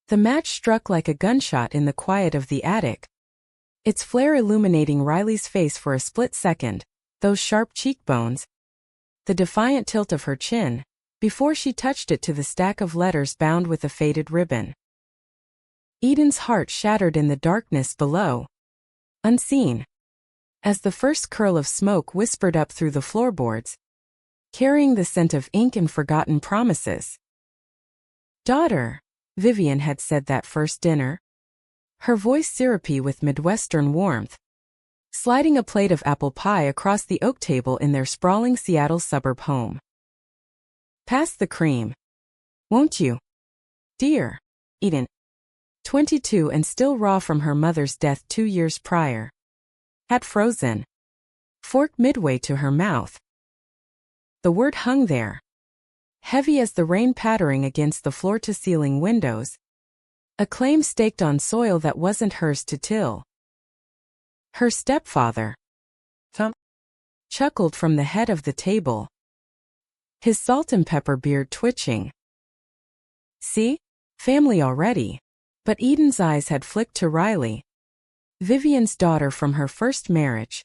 The match struck like a gunshot in the quiet of the attic, its flare illuminating Riley's face for a split second, those sharp cheekbones, the defiant tilt of her chin, before she touched it to the stack of letters bound with a faded ribbon. Eden's heart shattered in the darkness below, unseen, as the first curl of smoke whispered up through the floorboards, carrying the scent of ink and forgotten promises. "Daughter," Vivian had said that first dinner, her voice syrupy with Midwestern warmth, sliding a plate of apple pie across the oak table in their sprawling Seattle suburb home. "Pass the cream, won't you, dear?" Eden, 22 and still raw from her mother's death 2 years prior, had frozen, fork midway to her mouth. The word hung there, heavy as the rain pattering against the floor-to-ceiling windows, a claim staked on soil that wasn't hers to till. Her stepfather, Tom, chuckled from the head of the table, his salt and pepper beard twitching. "See? Family already." But Eden's eyes had flicked to Riley, Vivian's daughter from her first marriage,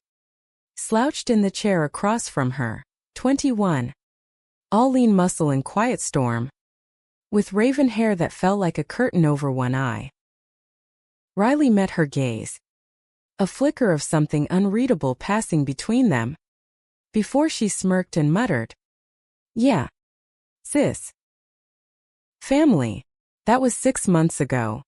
slouched in the chair across from her, 21, all lean muscle and quiet storm, with raven hair that fell like a curtain over one eye. Riley met her gaze, a flicker of something unreadable passing between them, before she smirked and muttered, "Yeah, sis. Family. That was 6 months ago.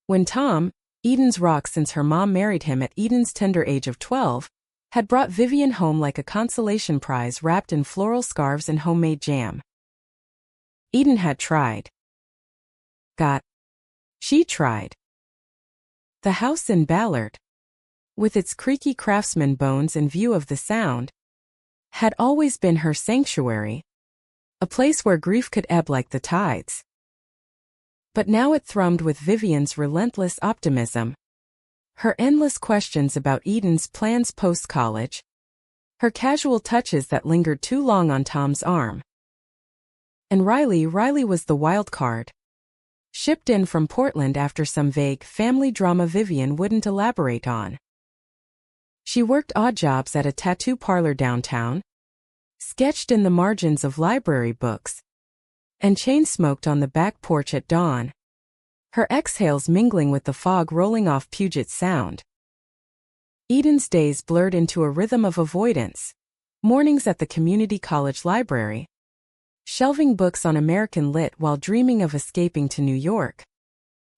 When Tom, Eden's rock since her mom married him at Eden's tender age of 12, had brought Vivian home like a consolation prize wrapped in floral scarves and homemade jam. Eden had tried. She tried. The house in Ballard, with its creaky craftsman bones and view of the Sound, had always been her sanctuary, a place where grief could ebb like the tides. But now it thrummed with Vivian's relentless optimism, her endless questions about Eden's plans post-college, her casual touches that lingered too long on Tom's arm. And Riley was the wild card, shipped in from Portland after some vague family drama Vivian wouldn't elaborate on. She worked odd jobs at a tattoo parlor downtown, sketched in the margins of library books, and chain-smoked on the back porch at dawn, her exhales mingling with the fog rolling off Puget Sound. Eden's days blurred into a rhythm of avoidance, mornings at the community college library, shelving books on American Lit while dreaming of escaping to New York,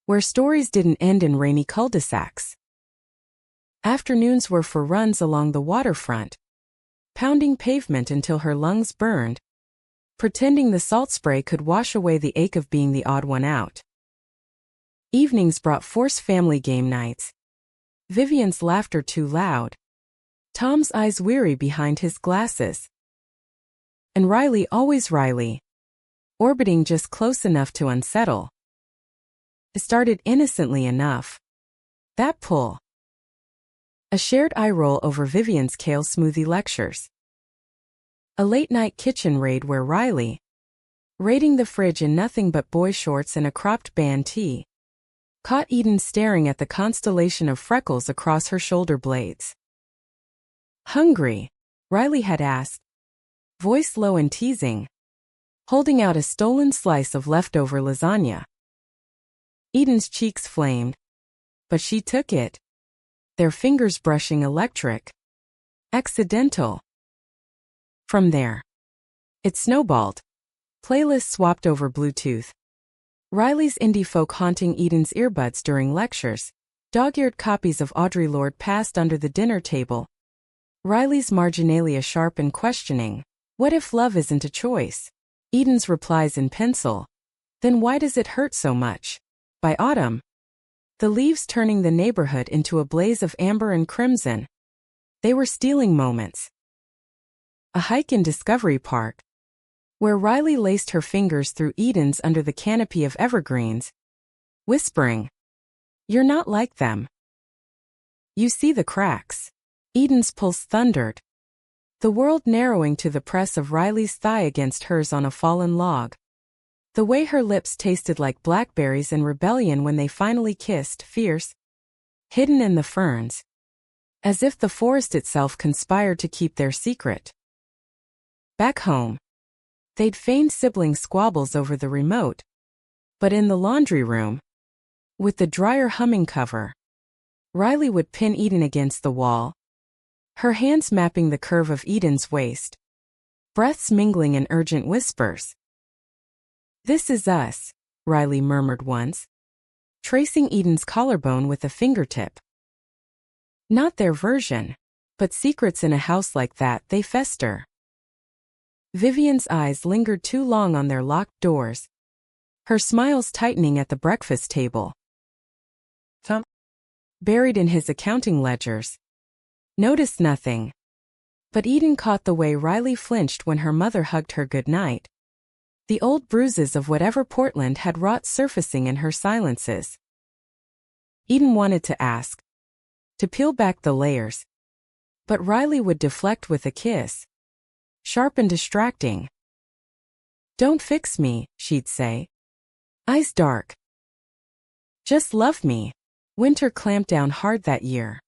where stories didn't end in rainy cul-de-sacs. Afternoons were for runs along the waterfront, pounding pavement until her lungs burned, pretending the salt spray could wash away the ache of being the odd one out. Evenings brought forced family game nights, Vivian's laughter too loud, Tom's eyes weary behind his glasses. And Riley, always Riley, orbiting just close enough to unsettle. It started innocently enough. That pull. A shared eye roll over Vivian's kale smoothie lectures. A late-night kitchen raid where Riley, raiding the fridge in nothing but boy shorts and a cropped band tee, caught Eden staring at the constellation of freckles across her shoulder blades. "Hungry?" Riley had asked, voice low and teasing, holding out a stolen slice of leftover lasagna. Eden's cheeks flamed, but she took it, their fingers brushing electric. Accidental. From there, it snowballed. Playlists swapped over Bluetooth. Riley's indie folk haunting Eden's earbuds during lectures. Dog-eared copies of Audre Lorde passed under the dinner table. Riley's marginalia sharp and questioning. What if love isn't a choice? Eden's replies in pencil. Then why does it hurt so much? By autumn, the leaves turning the neighborhood into a blaze of amber and crimson. They were stealing moments. A hike in Discovery Park, where Riley laced her fingers through Eden's under the canopy of evergreens, whispering, "You're not like them. You see the cracks." Eden's pulse thundered, the world narrowing to the press of Riley's thigh against hers on a fallen log. The way her lips tasted like blackberries and rebellion when they finally kissed, fierce, hidden in the ferns, as if the forest itself conspired to keep their secret. Back home, they'd feign sibling squabbles over the remote, but in the laundry room, with the dryer humming cover, Riley would pin Eden against the wall, her hands mapping the curve of Eden's waist, breaths mingling in urgent whispers. "This is us," Riley murmured once, tracing Eden's collarbone with a fingertip. Not their version, but secrets in a house like that, they fester. Vivian's eyes lingered too long on their locked doors, her smiles tightening at the breakfast table. Tom, buried in his accounting ledgers, noticed nothing. But Eden caught the way Riley flinched when her mother hugged her goodnight, the old bruises of whatever Portland had wrought surfacing in her silences. Eden wanted to ask, to peel back the layers, but Riley would deflect with a kiss, sharp and distracting. "Don't fix me," she'd say, eyes dark. "Just love me." Winter clamped down hard that year.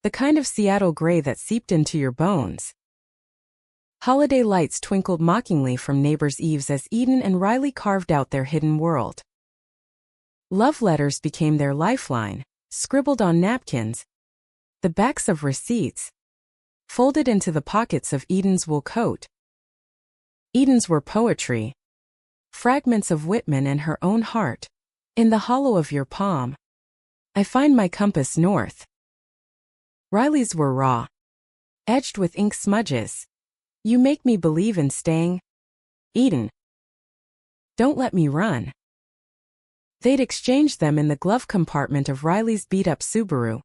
The kind of Seattle gray that seeped into your bones. Holiday lights twinkled mockingly from neighbors' eaves as Eden and Riley carved out their hidden world. Love letters became their lifeline, scribbled on napkins, the backs of receipts, folded into the pockets of Eden's wool coat. Eden's were poetry, fragments of Whitman and her own heart. "In the hollow of your palm, I find my compass north." Riley's were raw, edged with ink smudges. "You make me believe in staying, Eden. Don't let me run." They'd exchanged them in the glove compartment of Riley's beat-up Subaru,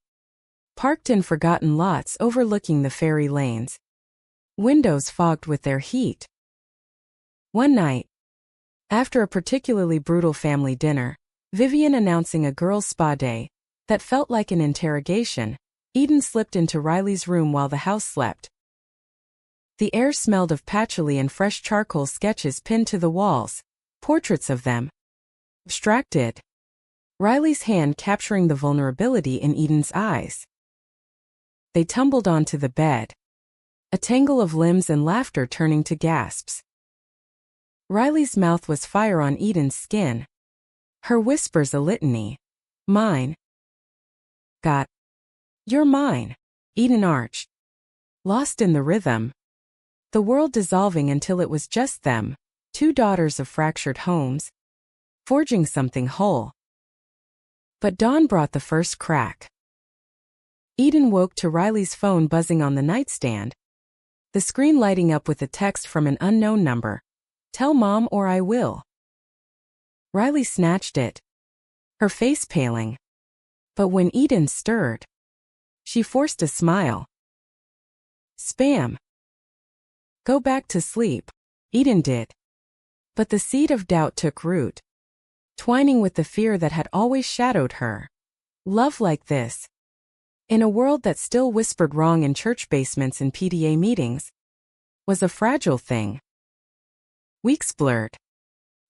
parked in forgotten lots overlooking the fairy lanes, windows fogged with their heat. One night, after a particularly brutal family dinner, Vivian announcing a girls' spa day that felt like an interrogation, Eden slipped into Riley's room while the house slept. The air smelled of patchouli and fresh charcoal sketches pinned to the walls, portraits of them. Abstracted, Riley's hand capturing the vulnerability in Eden's eyes. They tumbled onto the bed, a tangle of limbs and laughter turning to gasps. Riley's mouth was fire on Eden's skin, her whispers a litany. "Mine. Got. You're mine." Eden arched, lost in the rhythm. The world dissolving until it was just them, two daughters of fractured homes, forging something whole. But dawn brought the first crack. Eden woke to Riley's phone buzzing on the nightstand, the screen lighting up with a text from an unknown number. "Tell Mom or I will." Riley snatched it, her face paling. But when Eden stirred, she forced a smile. "Spam." "Go back to sleep." Eden did. But the seed of doubt took root, twining with the fear that had always shadowed her. Love like this, in a world that still whispered wrong in church basements and PTA meetings, was a fragile thing. Weeks blurred,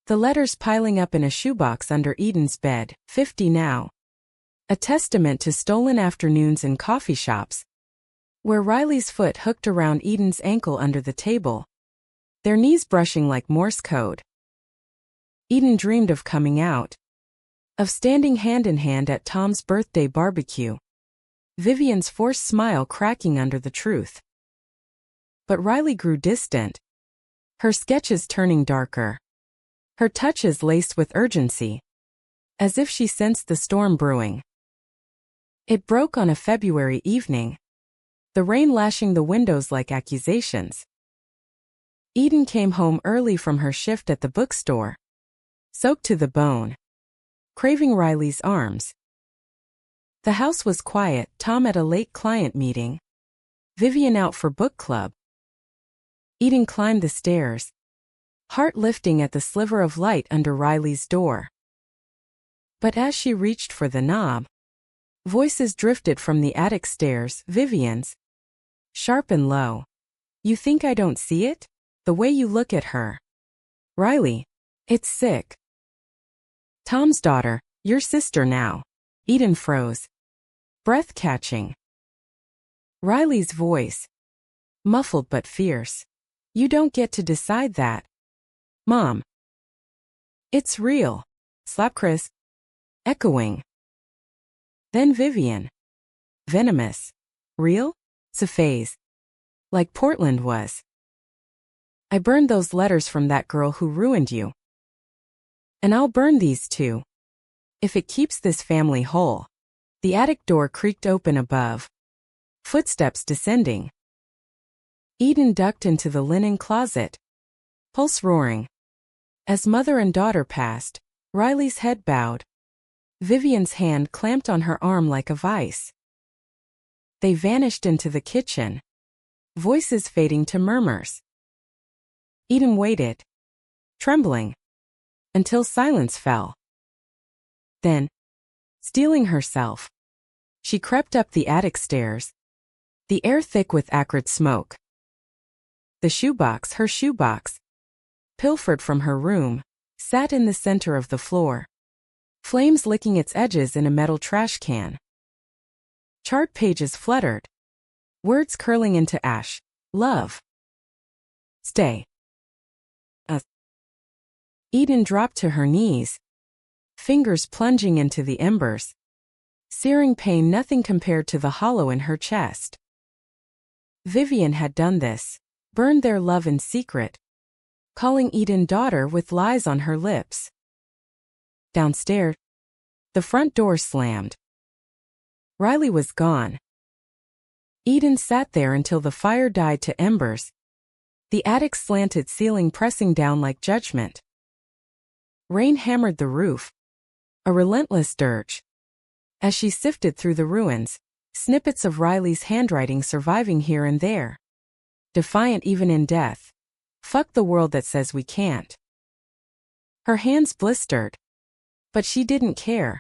the letters piling up in a shoebox under Eden's bed, 50 now. A testament to stolen afternoons in coffee shops, where Riley's foot hooked around Eden's ankle under the table, their knees brushing like Morse code. Eden dreamed of coming out, of standing hand in hand at Tom's birthday barbecue, Vivian's forced smile cracking under the truth. But Riley grew distant, her sketches turning darker, her touches laced with urgency, as if she sensed the storm brewing. It broke on a February evening, the rain lashing the windows like accusations. Eden came home early from her shift at the bookstore, soaked to the bone, craving Riley's arms. The house was quiet, Tom at a late client meeting, Vivian out for book club. Eden climbed the stairs, heart lifting at the sliver of light under Riley's door. But as she reached for the knob, voices drifted from the attic stairs, Vivian's, sharp and low. "You think I don't see it? The way you look at her." "Riley." It's sick. Tom's daughter, your sister now. Eden froze. Breath catching. Riley's voice. Muffled but fierce. You don't get to decide that. Mom. It's real. Slap Chris. Echoing. Then Vivian. Venomous. Real? It's a phase. Like Portland was. I burned those letters from that girl who ruined you. And I'll burn these too. If it keeps this family whole. The attic door creaked open above. Footsteps descending. Eden ducked into the linen closet. Pulse roaring. As mother and daughter passed, Riley's head bowed. Vivian's hand clamped on her arm like a vice. They vanished into the kitchen. Voices fading to murmurs. Eden waited, trembling, until silence fell. Then, steeling herself, she crept up the attic stairs, the air thick with acrid smoke. The shoebox, her shoebox, pilfered from her room, sat in the center of the floor, flames licking its edges in a metal trash can. Chart pages fluttered, words curling into ash. Love. Stay. Eden dropped to her knees, fingers plunging into the embers. Searing pain nothing compared to the hollow in her chest. Vivian had done this, burned their love in secret, calling Eden daughter with lies on her lips. Downstairs, the front door slammed. Riley was gone. Eden sat there until the fire died to embers, the attic's slanted ceiling pressing down like judgment. Rain hammered the roof, a relentless dirge. As she sifted through the ruins, snippets of Riley's handwriting surviving here and there. Defiant even in death. Fuck the world that says we can't. Her hands blistered. But she didn't care.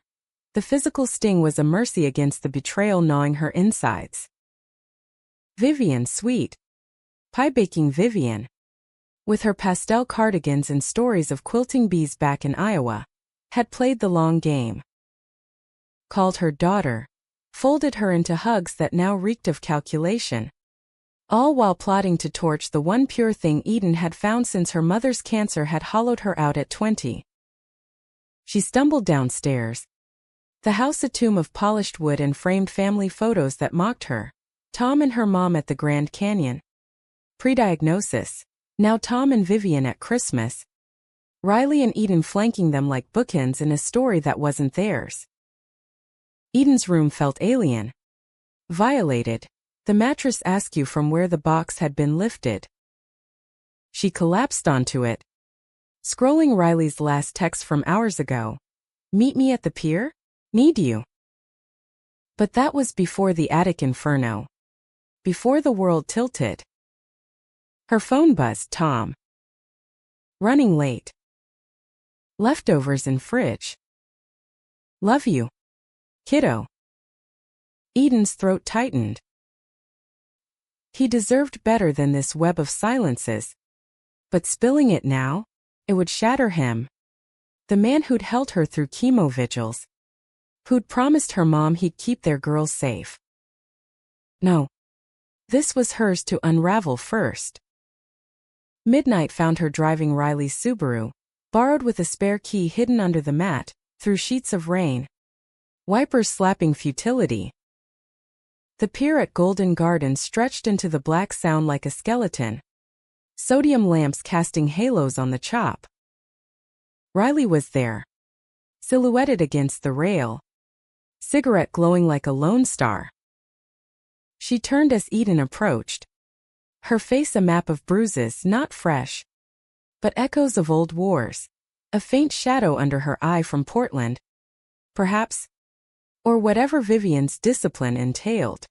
The physical sting was a mercy against the betrayal gnawing her insides. Vivian, sweet, pie-baking Vivian, with her pastel cardigans and stories of quilting bees back in Iowa, had played the long game. Called her daughter, folded her into hugs that now reeked of calculation. All while plotting to torch the one pure thing Eden had found since her mother's cancer had hollowed her out at 20. She stumbled downstairs. The house a tomb of polished wood and framed family photos that mocked her. Tom and her mom at the Grand Canyon. Pre-diagnosis. Now Tom and Vivian at Christmas. Riley and Eden flanking them like bookends in a story that wasn't theirs. Eden's room felt alien. Violated. The mattress askew from where the box had been lifted. She collapsed onto it. Scrolling Riley's last text from hours ago. Meet me at the pier? Need you. But that was before the attic inferno. Before the world tilted. Her phone buzzed. Tom. Running late. Leftovers in fridge. Love you. Kiddo. Eden's throat tightened. He deserved better than this web of silences. But spilling it now, it would shatter him. The man who'd held her through chemo vigils. Who'd promised her mom he'd keep their girls safe. No. This was hers to unravel first. Midnight found her driving Riley's Subaru, borrowed with a spare key hidden under the mat, through sheets of rain. Wipers slapping futility. The pier at Golden Gardens stretched into the black sound like a skeleton. Sodium lamps casting halos on the chop. Riley was there. Silhouetted against the rail. Cigarette glowing like a lone star. She turned as Eden approached. Her face a map of bruises not fresh, but echoes of old wars. A faint shadow under her eye from Portland. Perhaps. Or whatever Vivian's discipline entailed.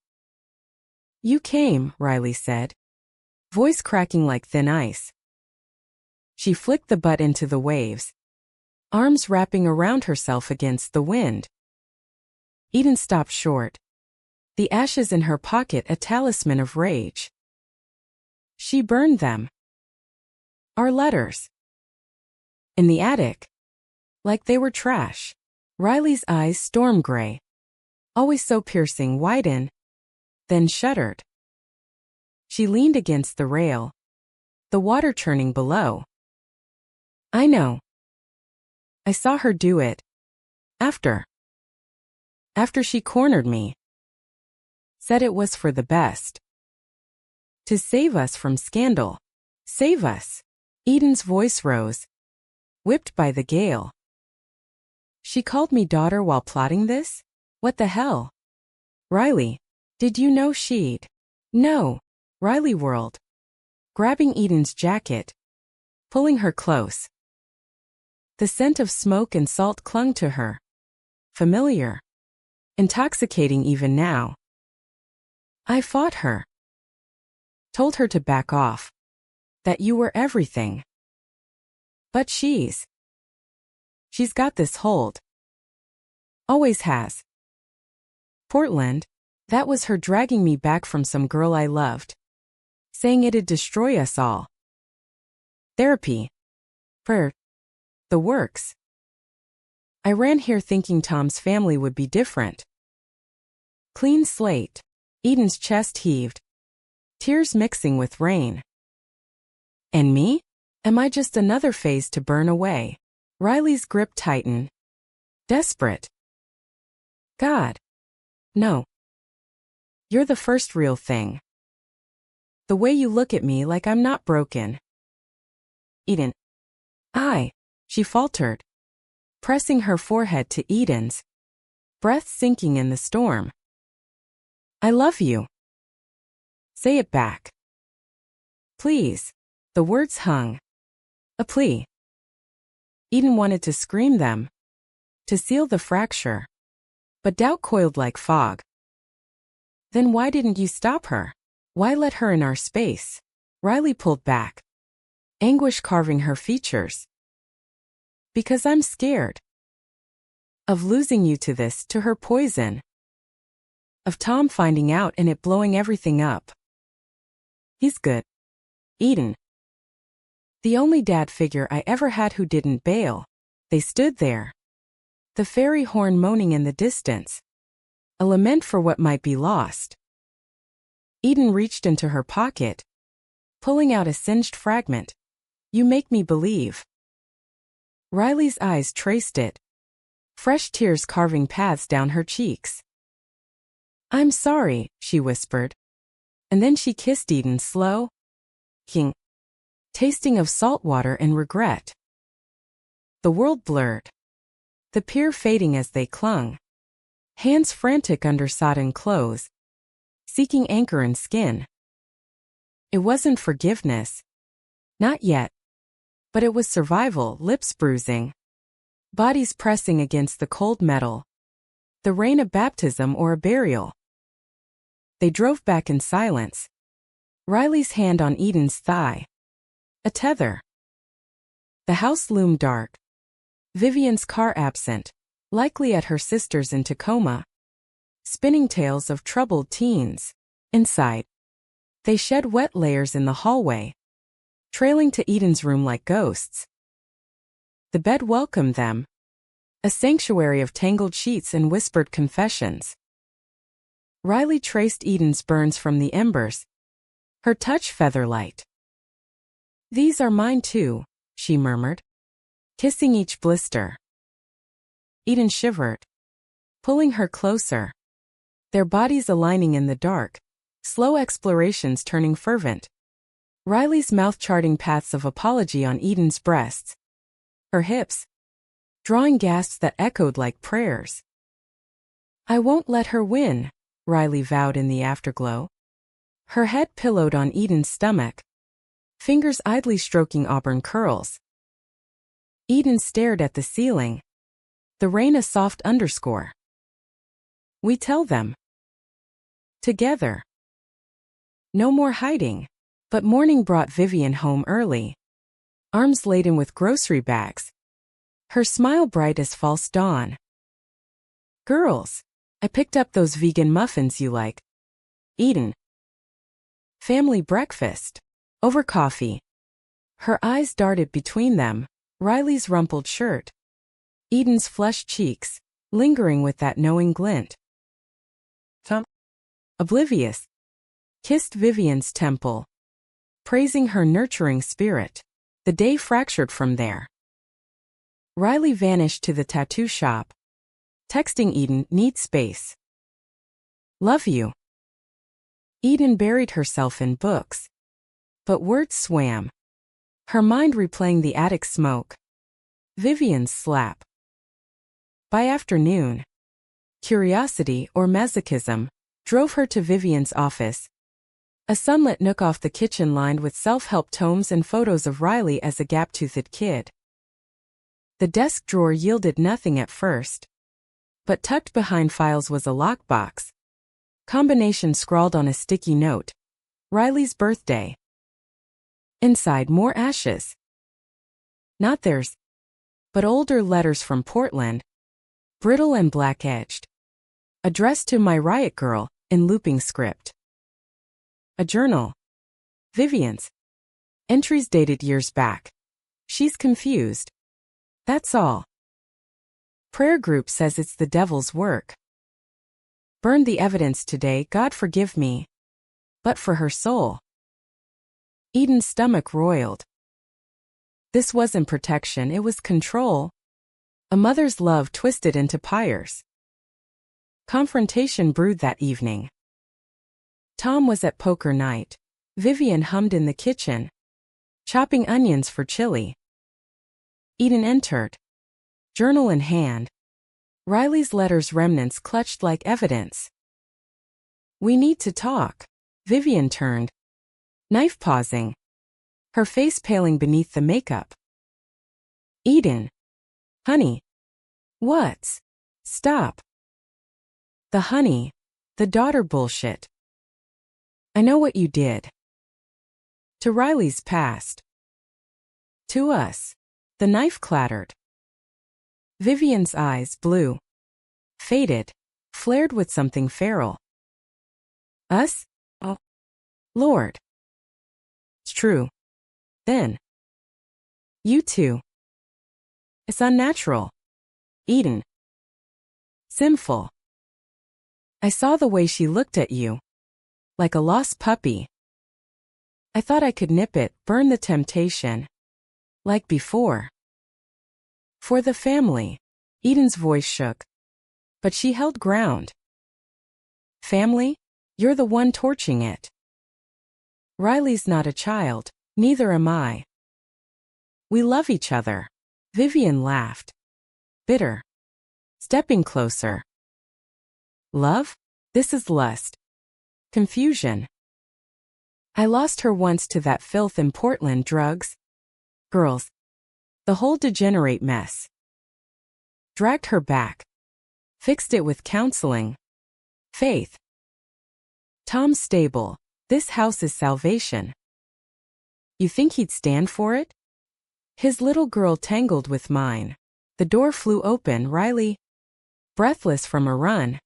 You came, Riley said. Voice cracking like thin ice. She flicked the butt into the waves. Arms wrapping around herself against the wind. Eden stopped short. The ashes in her pocket a talisman of rage. She burned them. Our letters. In the attic. Like they were trash. Riley's eyes, storm gray, always so piercing, widened, then shuddered. She leaned against the rail, the water churning below. I know. I saw her do it. After she cornered me. Said it was for the best. To save us from scandal. Save us. Eden's voice rose, whipped by the gale. She called me daughter while plotting this? What the hell? Riley, did you know she'd? No. Riley whirled, grabbing Eden's jacket, pulling her close. The scent of smoke and salt clung to her. Familiar. Intoxicating even now. I fought her. Told her to back off. That you were everything. But she's got this hold. Always has. Portland, that was her dragging me back from some girl I loved. Saying it'd destroy us all. Therapy. Prayer. The works. I ran here thinking Tom's family would be different. Clean slate. Eden's chest heaved. Tears mixing with rain. And me? Am I just another phase to burn away? Riley's grip tightened. Desperate. God. No. You're the first real thing. The way you look at me like I'm not broken. Eden. She faltered, pressing her forehead to Eden's, breath sinking in the storm. I love you. Say it back. Please. The words hung. A plea. Eden wanted to scream them, to seal the fracture, but doubt coiled like fog. Then why didn't you stop her? Why let her in our space? Riley pulled back, anguish carving her features. Because I'm scared. Of losing you to this, to her poison. Of Tom finding out and it blowing everything up. He's good. Eden. The only dad figure I ever had who didn't bail. They stood there. The fairy horn moaning in the distance. A lament for what might be lost. Eden reached into her pocket, pulling out a singed fragment. You make me believe. Riley's eyes traced it, fresh tears carving paths down her cheeks. I'm sorry, she whispered. And then she kissed Eden slow, tasting of salt water and regret. The world blurred. The pier fading as they clung. Hands frantic under sodden clothes, seeking anchor in skin. It wasn't forgiveness. Not yet. But it was survival, lips bruising. Bodies pressing against the cold metal. The rain a baptism or a burial. They drove back in silence. Riley's hand on Eden's thigh. A tether. The house loomed dark. Vivian's car absent, likely at her sister's in Tacoma. Spinning tales of troubled teens. Inside. They shed wet layers in the hallway, trailing to Eden's room like ghosts. The bed welcomed them. A sanctuary of tangled sheets and whispered confessions. Riley traced Eden's burns from the embers. Her touch feather-light. These are mine too, she murmured, kissing each blister. Eden shivered, pulling her closer. Their bodies aligning in the dark, slow explorations turning fervent. Riley's mouth charting paths of apology on Eden's breasts. Her hips, drawing gasps that echoed like prayers. I won't let her win, Riley vowed in the afterglow. Her head pillowed on Eden's stomach, fingers idly stroking auburn curls. Eden stared at the ceiling, the rain a soft underscore. We tell them. Together. No more hiding. But morning brought Vivian home early, arms laden with grocery bags. Her smile bright as false dawn. Girls, I picked up those vegan muffins you like. Eden. Family breakfast. Over coffee. Her eyes darted between them, Riley's rumpled shirt. Eden's flushed cheeks, lingering with that knowing glint. Tom, oblivious, kissed Vivian's temple, praising her nurturing spirit. The day fractured from there. Riley vanished to the tattoo shop, texting Eden, "Need space. Love you." Eden buried herself in books, but words swam, her mind replaying the attic smoke, Vivian's slap. By afternoon, curiosity or masochism drove her to Vivian's office, a sunlit nook off the kitchen lined with self-help tomes and photos of Riley as a gap-toothed kid. The desk drawer yielded nothing at first, but tucked behind files was a lockbox. Combination scrawled on a sticky note. Riley's birthday. Inside, more ashes. Not theirs, but older letters from Portland, brittle and black-edged. Addressed to "My Riot Girl" in looping script. A journal. Vivian's. Entries dated years back. She's confused. That's all. Prayer group says it's the devil's work. Burned the evidence today, God forgive me. But for her soul. Eden's stomach roiled. This wasn't protection, it was control. A mother's love twisted into pyres. Confrontation brewed that evening. Tom was at poker night. Vivian hummed in the kitchen, chopping onions for chili. Eden entered, journal in hand. Riley's letters remnants clutched like evidence. "We need to talk." Vivian turned, knife pausing, her face paling beneath the makeup. "Eden. Honey. What's? Stop." The honey, the daughter bullshit. "I know what you did." To Riley's past. To us. The knife clattered. Vivian's eyes, blue, faded, flared with something feral. "Us? Oh, Lord. It's true. Then. You too. It's unnatural. Eden. Sinful. I saw the way she looked at you. Like a lost puppy. I thought I could nip it, burn the temptation. Like before. For the family." Eden's voice shook, but she held ground. "Family? You're the one torching it." Riley's not a child, neither am I. We love each other. Vivian laughed. Bitter. Stepping closer. Love? This is lust. Confusion. I lost her once to that filth in Portland, drugs. Girls. The whole degenerate mess. Dragged her back. Fixed it with counseling. Faith. Tom's stable. This house is salvation. You think he'd stand for it? His little girl tangled with mine. The door flew open, Riley, breathless from a run,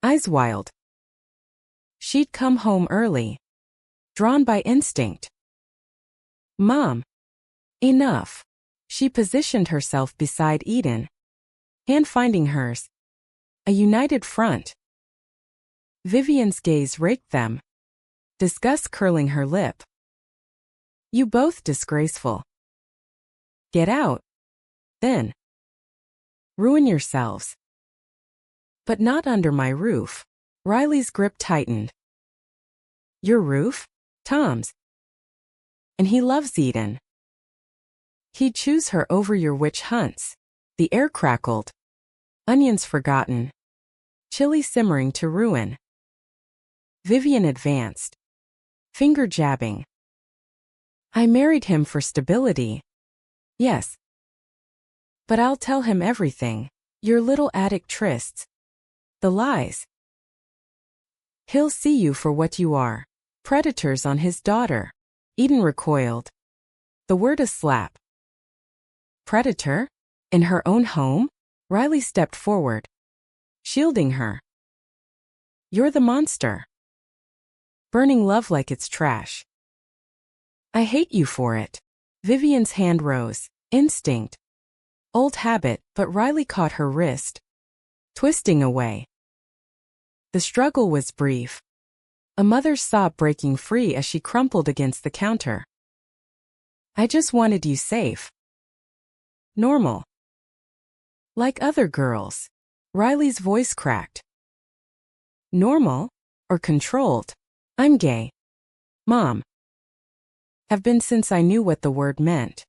eyes wild. She'd come home early, drawn by instinct. Mom. Enough. She positioned herself beside Eden, hand finding hers. A united front. Vivian's gaze raked them, disgust curling her lip. You both disgraceful. Get out. Then. Ruin yourselves. But not under my roof. Riley's grip tightened. Your roof? Tom's. And he loves Eden. He'd choose her over your witch hunts. The air crackled. Onions forgotten. Chili simmering to ruin. Vivian advanced, finger jabbing. I married him for stability. Yes. But I'll tell him everything. Your little attic trysts. The lies. He'll see you for what you are. Predators on his daughter. Eden recoiled. The word a slap. Predator? In her own home? Riley stepped forward, shielding her. You're the monster. Burning love like it's trash. I hate you for it. Vivian's hand rose. Instinct. Old habit, but Riley caught her wrist, twisting away. The struggle was brief. A mother's sob breaking free as she crumpled against the counter. I just wanted you safe. Normal. Like other girls. Riley's voice cracked. Normal? Or controlled? I'm gay. Mom. Have been since I knew what the word meant.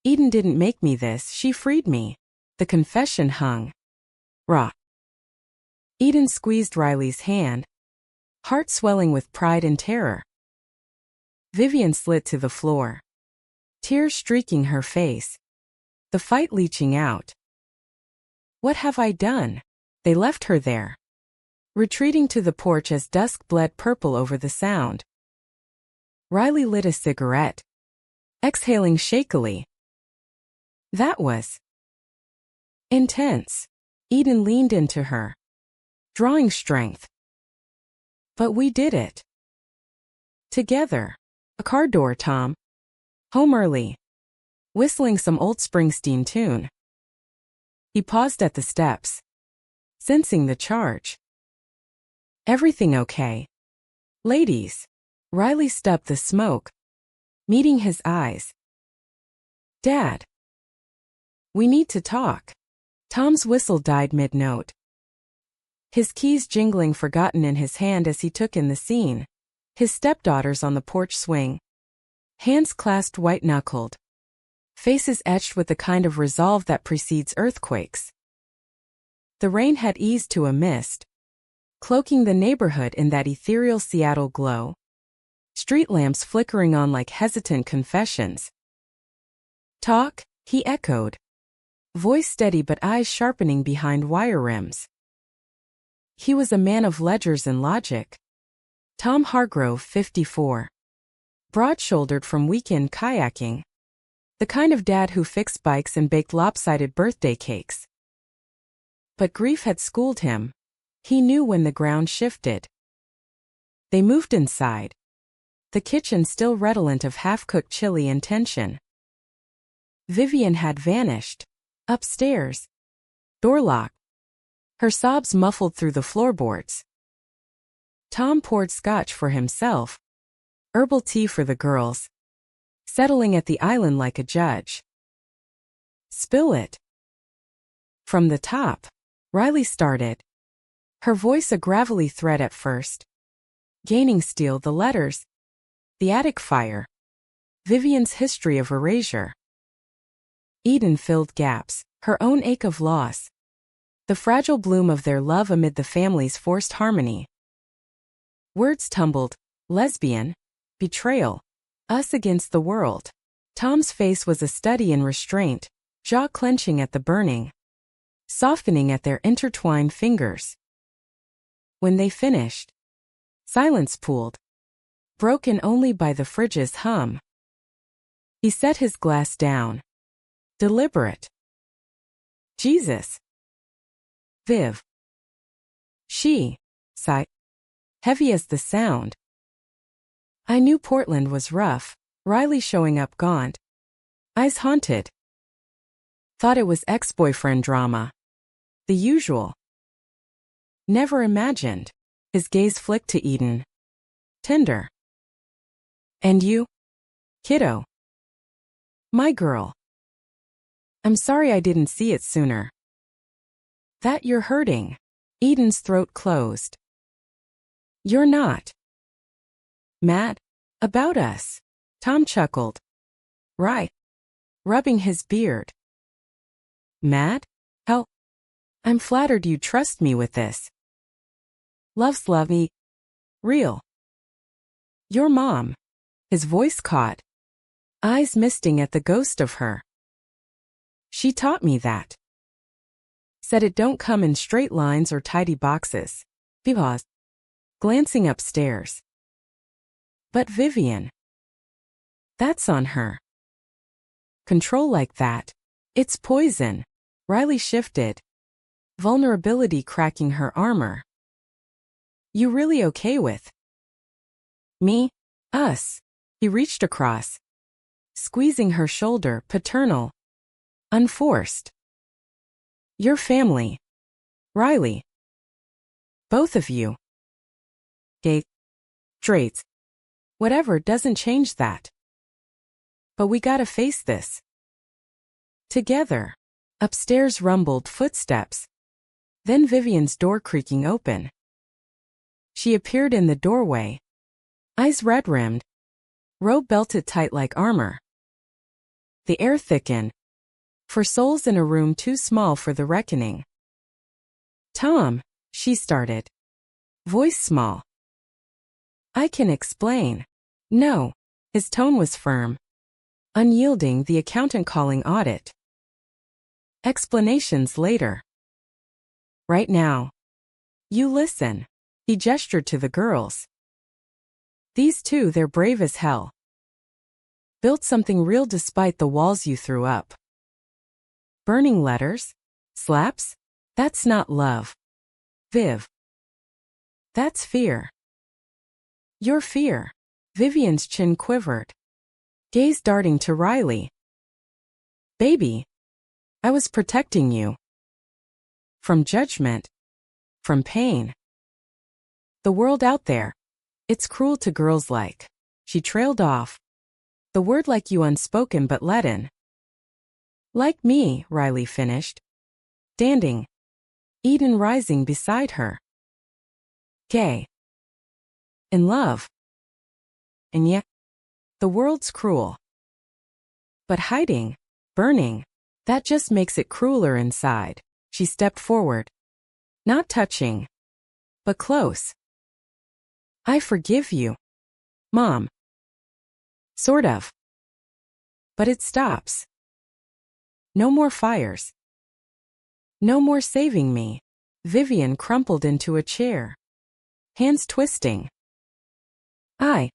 Eden didn't make me this, she freed me. The confession hung. Raw. Eden squeezed Riley's hand, heart swelling with pride and terror. Vivian slid to the floor, tears streaking her face, the fight leaching out. What have I done? They left her there, retreating to the porch as dusk bled purple over the sound. Riley lit a cigarette, exhaling shakily. That was intense. Eden leaned into her, drawing strength. But we did it. Together. A car door, Tom. Home early. Whistling some old Springsteen tune. He paused at the steps, sensing the charge. Everything okay? Ladies. Riley stubbed the smoke, meeting his eyes. Dad. We need to talk. Tom's whistle died mid-note. His keys jingling forgotten in his hand as he took in the scene. His stepdaughters on the porch swing. Hands clasped white-knuckled. Faces etched with the kind of resolve that precedes earthquakes. The rain had eased to a mist, cloaking the neighborhood in that ethereal Seattle glow. Street lamps flickering on like hesitant confessions. Talk, he echoed. Voice steady but eyes sharpening behind wire rims. He was a man of ledgers and logic. Tom Hargrove, 54. Broad-shouldered from weekend kayaking. The kind of dad who fixed bikes and baked lopsided birthday cakes. But grief had schooled him. He knew when the ground shifted. They moved inside. The kitchen still redolent of half-cooked chili and tension. Vivian had vanished. Upstairs. Door locked. Her sobs muffled through the floorboards. Tom poured scotch for himself. Herbal tea for the girls. Settling at the island like a judge. Spill it. From the top. Riley started. Her voice a gravelly thread at first. Gaining steel the letters. The attic fire. Vivian's history of erasure. Eden filled gaps, her own ache of loss. The fragile bloom of their love amid the family's forced harmony. Words tumbled. Lesbian. Betrayal. Us against the world. Tom's face was a study in restraint, jaw clenching at the burning, softening at their intertwined fingers. When they finished, silence pooled, broken only by the fridge's hum. He set his glass down. Deliberate. Jesus. Viv. She. Sighed. Heavy as the sound. I knew Portland was rough. Riley showing up gaunt. Eyes haunted. Thought it was ex-boyfriend drama. The usual. Never imagined. His gaze flicked to Eden. Tender. And you? Kiddo. My girl. I'm sorry I didn't see it sooner. That you're hurting. Eden's throat closed. You're not. Mad? About us. Tom chuckled. Right. Rubbing his beard. Mad? Hell. I'm flattered you trust me with this. Love's lovey. Real. Your mom. His voice caught. Eyes misting at the ghost of her. She taught me that. Said it don't come in straight lines or tidy boxes. He paused, glancing upstairs. But Vivian. That's on her. Control like that. It's poison. Riley shifted. Vulnerability cracking her armor. You really okay with me? Us. He reached across. squeezing her shoulder, paternal, unforced. Your family, Riley. Both of you. Gay, straight, whatever doesn't change that. But we gotta face this. Together. Upstairs rumbled footsteps. Then Vivian's door creaking open. She appeared in the doorway. Eyes red-rimmed. Robe belted tight like armor. The air thickened. For souls in a room too small for the reckoning. Tom, she started. Voice small. I can explain. No. His tone was firm. Unyielding, the accountant calling audit. Explanations later. Right now. You listen. He gestured to the girls. These two, they're brave as hell. Built something real despite the walls you threw up. Burning letters? Slaps? That's not love. Viv. That's fear. Your fear. Vivian's chin quivered. Gaze darting to Riley. Baby. I was protecting you. From judgment. From pain. The world out there. It's cruel to girls like. She trailed off. The word like you unspoken but let in. Like me, Riley finished. Standing. Eden rising beside her. Gay. In love. And yet, the world's cruel. But hiding, burning, that just makes it crueler inside. She stepped forward. Not touching, but close. I forgive you, Mom. Sort of. But it stops. No more fires. No more saving me. Vivian crumpled into a chair. Hands twisting. I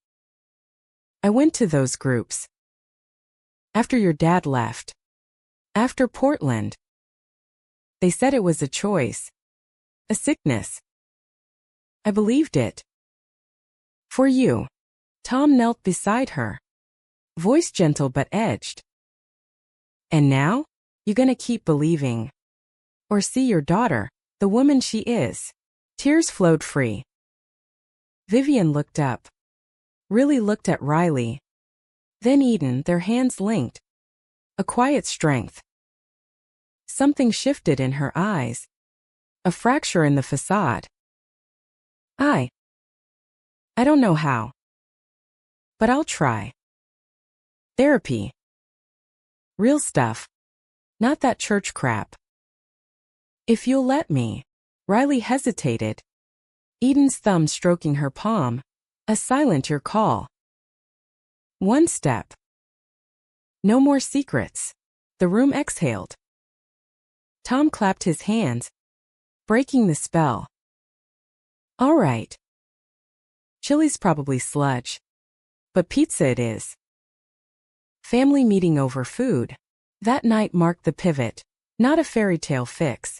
went to those groups. After your dad left. After Portland. They said it was a choice. A sickness. I believed it. For you. Tom knelt beside her. Voice gentle but edged. And now? You gonna keep believing? Or see your daughter, the woman she is? Tears flowed free. Vivian looked up. Really looked at Riley. Then Eden, their hands linked. A quiet strength. Something shifted in her eyes. A fracture in the facade. I don't know how. But I'll try. Therapy. Real stuff. Not that church crap. If you'll let me. Riley hesitated. Eden's thumb stroking her palm. A silent your call. One step. No more secrets. The room exhaled. Tom clapped his hands, breaking the spell. All right. Chili's probably sludge. But pizza it is. Family meeting over food. That night marked the pivot. Not a fairy tale fix.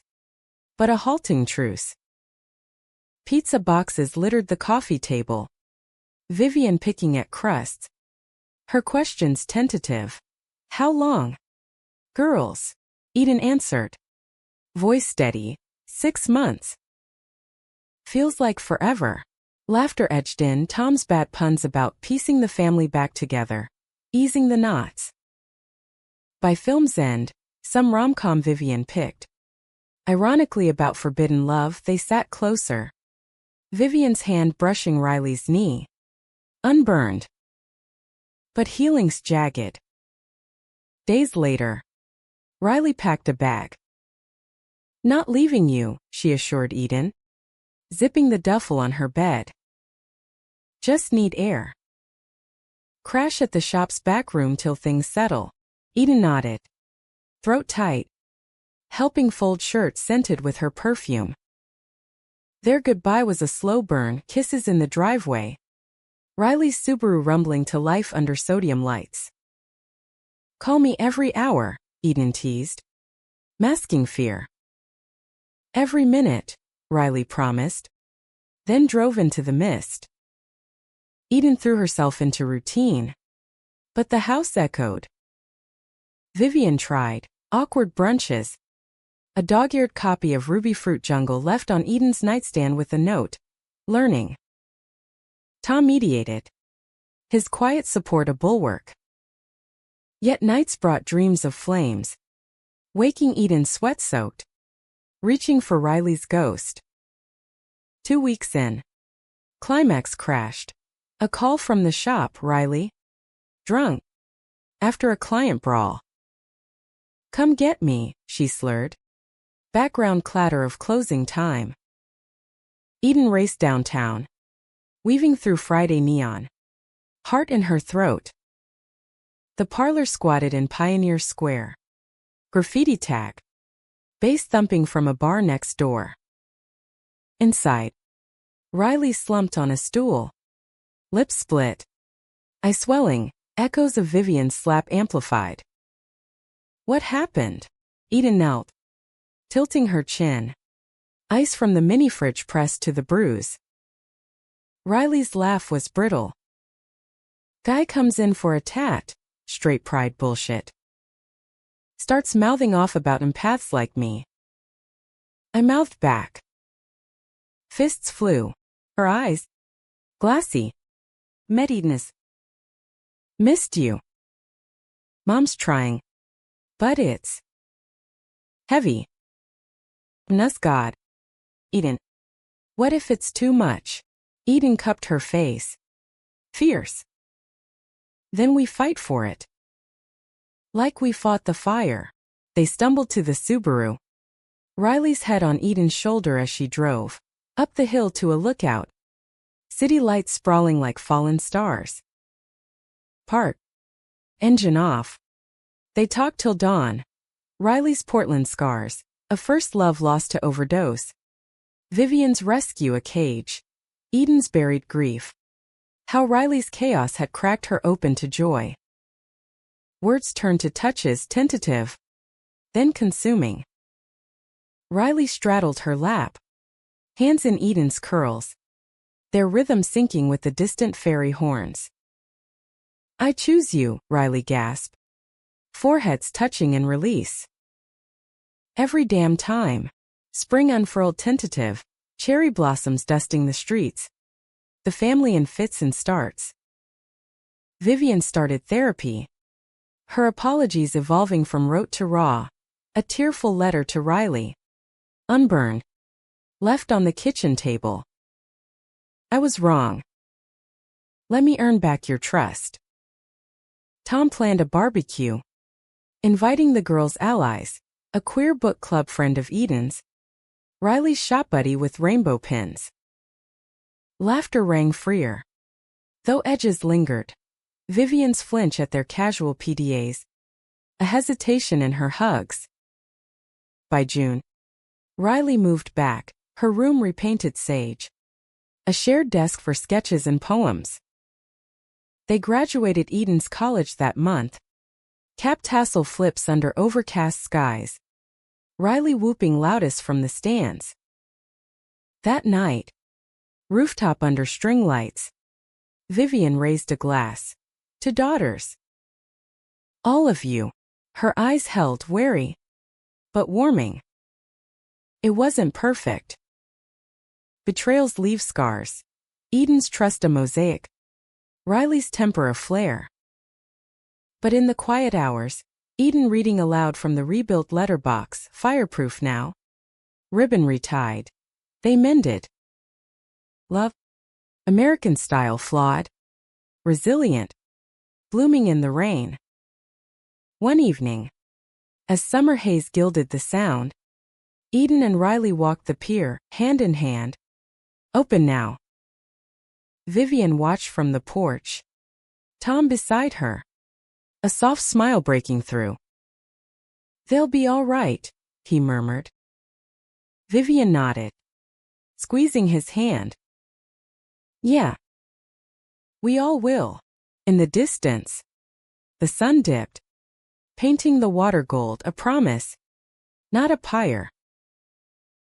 But a halting truce. Pizza boxes littered the coffee table. Vivian picking at crusts. Her questions tentative. How long? Girls. Eden answered. Voice steady. 6 months. Feels like forever. Laughter edged in Tom's bad puns about piecing the family back together. Easing the knots. By film's end, some rom-com Vivian picked. Ironically about forbidden love, they sat closer. Vivian's hand brushing Riley's knee. Unburned. But healing's jagged. Days later. Riley packed a bag. Not leaving you, she assured Eden. Zipping the duffel on her bed. Just need air. Crash at the shop's back room till things settle. Eden nodded. Throat tight. Helping fold shirt scented with her perfume. Their goodbye was a slow burn, kisses in the driveway. Riley's Subaru rumbling to life under sodium lights. Call me every hour, Eden teased. Masking fear. Every minute, Riley promised. Then drove into the mist. Eden threw herself into routine. But the house echoed. Vivian tried awkward brunches. A dog-eared copy of Ruby Fruit Jungle left on Eden's nightstand with a note. Learning. Tom mediated. His quiet support a bulwark. Yet nights brought dreams of flames. Waking Eden sweat-soaked. Reaching for Riley's ghost. 2 weeks in. Climax crashed. A call from the shop, Riley. Drunk. After a client brawl. Come get me, she slurred. Background clatter of closing time. Eden raced downtown. Weaving through Friday neon. Heart in her throat. The parlor squatted in Pioneer Square. Graffiti tag. Bass thumping from a bar next door. Inside. Riley slumped on a stool. Lips split. Eye swelling, echoes of Vivian's slap amplified. What happened? Eden knelt. Tilting her chin. Ice from the mini-fridge pressed to the bruise. Riley's laugh was brittle. Guy comes in for a tat. Straight pride bullshit. Starts mouthing off about empaths like me. I mouthed back. Fists flew. Her eyes. Glassy. Met Eden's. Missed you. Mom's trying. But it's heavy. Nus God. Eden. What if it's too much? Eden cupped her face. Fierce. Then we fight for it. Like we fought the fire. They stumbled to the Subaru. Riley's head on Eden's shoulder as she drove. Up the hill to a lookout. City lights sprawling like fallen stars. Park. Engine off. They talked till dawn. Riley's Portland scars. A first love lost to overdose. Vivian's rescue a cage. Eden's buried grief. How Riley's chaos had cracked her open to joy. Words turned to touches, tentative. Then consuming. Riley straddled her lap. Hands in Eden's curls. Their rhythm syncing with the distant fairy horns. I choose you, Riley gasped. Foreheads touching in release. Every damn time. Spring unfurled tentative. Cherry blossoms dusting the streets. The family in fits and starts. Vivian started therapy. Her apologies evolving from rote to raw. A tearful letter to Riley. Unburned. Left on the kitchen table. I was wrong. Let me earn back your trust. Tom planned a barbecue. Inviting the girls' allies. A queer book club friend of Eden's. Riley's shop buddy with rainbow pins. Laughter rang freer. Though edges lingered. Vivian's flinch at their casual PDAs. A hesitation in her hugs. By June. Riley moved back, her room repainted sage. A shared desk for sketches and poems. They graduated Eden's college that month. Cap tassel flips under overcast skies. Riley whooping loudest from the stands. That night. Rooftop under string lights. Vivian raised a glass. To daughters. All of you. Her eyes held wary. But warming. It wasn't perfect. Betrayals leave scars. Eden's trust a mosaic. Riley's temper a flare. But in the quiet hours, Eden reading aloud from the rebuilt letterbox, fireproof now. Ribbon retied. They mended. Love. American style flawed. Resilient. Blooming in the rain. One evening. As summer haze gilded the sound. Eden and Riley walked the pier, hand in hand. Open now. Vivian watched from the porch. Tom beside her. A soft smile breaking through. They'll be all right, he murmured. Vivian nodded. Squeezing his hand. Yeah. We all will. In the distance. The sun dipped. Painting the water gold, a promise. Not a pyre.